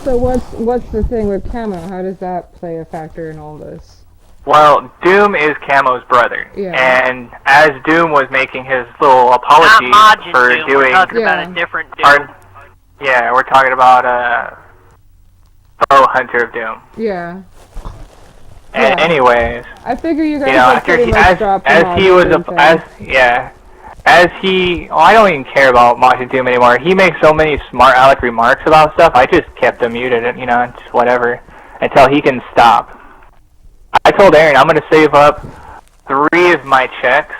So what's the thing with Camo? How does that play a factor in all this? Well, Doom is Camo's brother, Yeah. and as Doom was making his little apology Not Majin for Doom. doing, We're talking about a different Doom. yeah, we're talking about Bow Hunter of Doom. Yeah. And anyways, I figure you guys you know, have after pretty he, much dropped the as he was I don't even care about Majin Doom anymore. He makes so many smart aleck remarks about stuff. I just kept him muted, and just whatever until he can stop. I told Aaron I'm gonna save up 3 of my checks,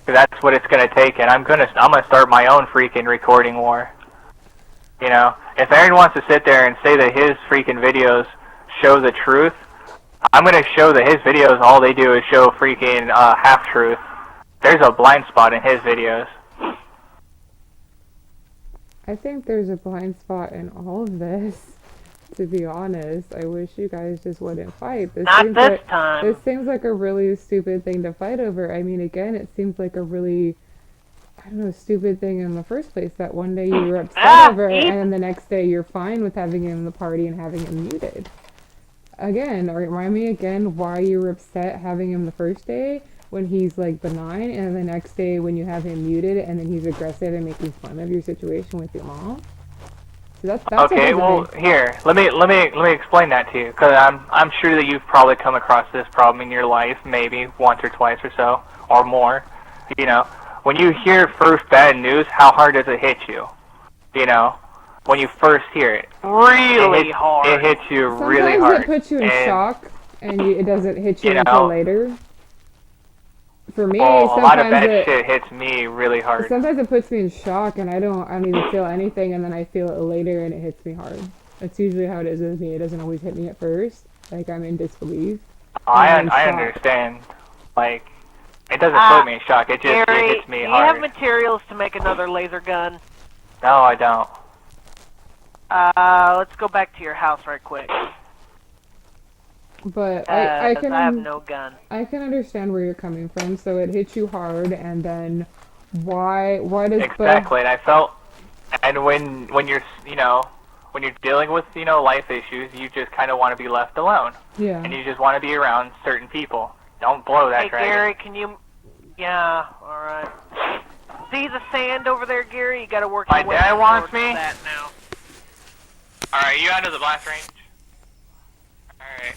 because that's what it's gonna take, and I'm gonna start my own freaking recording war. If Aaron wants to sit there and say that his freaking videos show the truth, I'm gonna show that his videos, all they do is show freaking half-truth. There's a blind spot in his videos. I think there's a blind spot in all of this, to be honest. I wish you guys just wouldn't fight. Not this time. This seems like a really stupid thing to fight over. I mean, again, it seems like a really, I don't know, stupid thing in the first place, that one day you were upset over it, and then the next day you're fine with having him in the party and having him muted. Again, remind me again why you were upset having him the first day when he's like benign, and the next day when you have him muted and then he's aggressive and making fun of your situation with your mom. So that's okay. Well, here, let me explain that to you, because I'm sure that you've probably come across this problem in your life, maybe once or twice or so, or more. When you hear first bad news, how hard does it hit you? When you first hear it, really hard. It hits you really hard. Sometimes it puts you in shock, and it doesn't hit you until later. For me, a lot of bad sometimes shit hits me really hard. Sometimes it puts me in shock, and I don't even feel anything, and then I feel it later, and it hits me hard. That's usually how it is with me. It doesn't always hit me at first. Like, I'm in disbelief. I understand. Like, it doesn't put me in shock. It just Gary, it hits me do you hard. have materials to make another laser gun? No, I don't. Let's go back to your house right quick. But I have no gun. I can understand where you're coming from. So it hits you hard, and then why does exactly? And I felt, and when you're when you're dealing with life issues, you just kind of want to be left alone. Yeah. And you just want to be around certain people. Don't blow that dragon. Hey Gary, can you? Yeah. All right. See the sand over there, Gary? You got to work. My dad wants me. That now. All right, you out of the blast range? All right.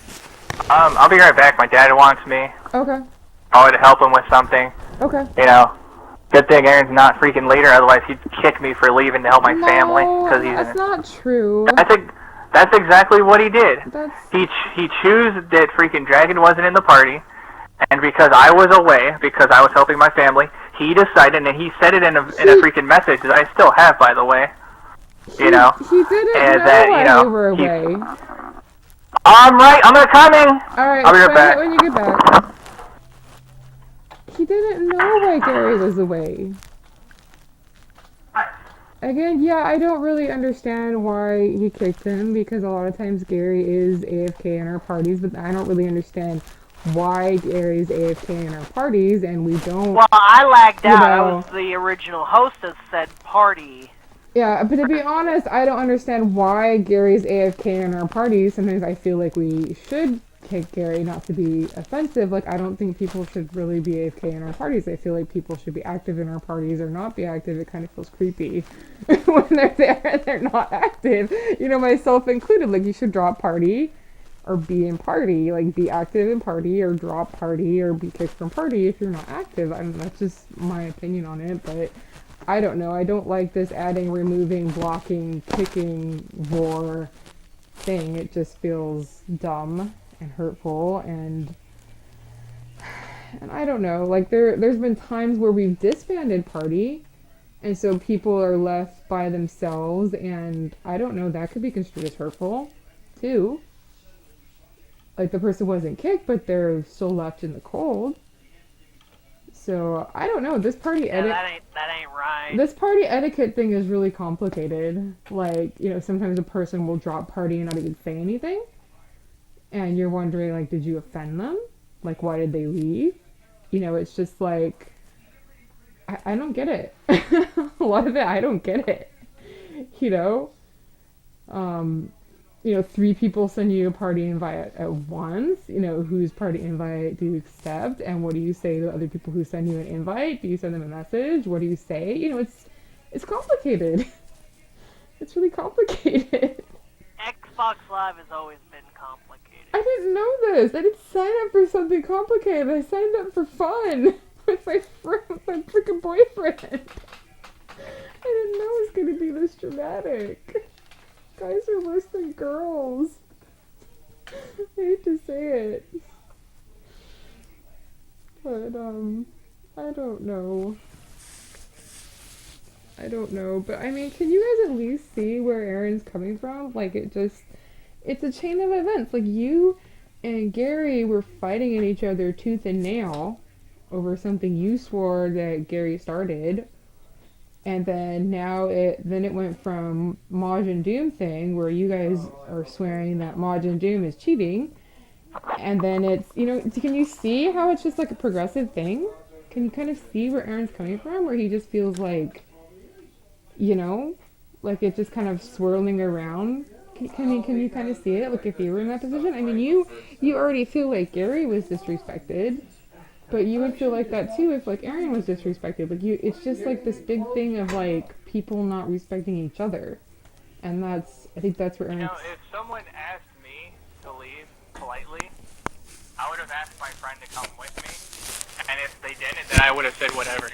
I'll be right back. My dad wants me. Okay. I want to help him with something. Okay. Good thing Aaron's not freaking later, otherwise he'd kick me for leaving to help my family. Cause he's that's not true. That's exactly what he did. He chose that freaking dragon wasn't in the party, and because I was away, because I was helping my family, he decided, and he said it in a freaking message that I still have, by the way. He didn't know while you were away. I'm coming! Alright, I'll be right back. When you get back. He didn't know why Gary was away. Again, yeah, I don't really understand why he kicked him, because a lot of times Gary is AFK in our parties, but I don't really understand why Gary's AFK in our parties, and we don't... Well, I lagged out. I was the original host of said party. Yeah, but to be honest, I don't understand why Gary's AFK in our parties. Sometimes I feel like we should kick Gary, not to be offensive. Like, I don't think people should really be AFK in our parties. I feel like people should be active in our parties or not be active. It kind of feels creepy when they're there and they're not active. Myself included. Like, you should drop party or be in party. Like, be active in party or drop party or be kicked from party if you're not active. That's just my opinion on it, but... I don't know. I don't like this adding, removing, blocking, kicking war thing. It just feels dumb and hurtful, and I don't know. Like, there's been times where we've disbanded party, and so people are left by themselves, and I don't know, that could be construed as hurtful, too. Like, the person wasn't kicked, but they're still left in the cold. So, I don't know, this party that ain't right. This party etiquette thing is really complicated. Like, sometimes a person will drop party and not even say anything. And you're wondering, like, did you offend them? Like, why did they leave? It's just like, I don't get it. A lot of it, I don't get it. 3 people send you a party invite at once, whose party invite do you accept? And what do you say to other people who send you an invite? Do you send them a message? What do you say? It's complicated. It's really complicated. Xbox Live has always been complicated. I didn't know this. I didn't sign up for something complicated. I signed up for fun with my freaking boyfriend. I didn't know it was going to be this dramatic. Guys are worse than girls. I hate to say it. But, I don't know. But I mean, can you guys at least see where Aaron's coming from? Like, it's a chain of events. Like, you and Gary were fighting at each other tooth and nail over something you swore that Gary started. And then it went from Maj and Doom thing, where you guys are swearing that Maj and Doom is cheating. And then it's, can you see how it's just like a progressive thing? Can you kind of see where Aaron's coming from? Where he just feels like, like it's just kind of swirling around. Can you kind of see it? Like if you were in that position? I mean, you already feel like Gary was disrespected. But you would feel like that too if like Aaron was disrespected. Like it's just like this big thing of like people not respecting each other, and I think that's where Aaron. If someone asked me to leave politely, I would have asked my friend to come with me, and if they didn't, then I would have said whatever.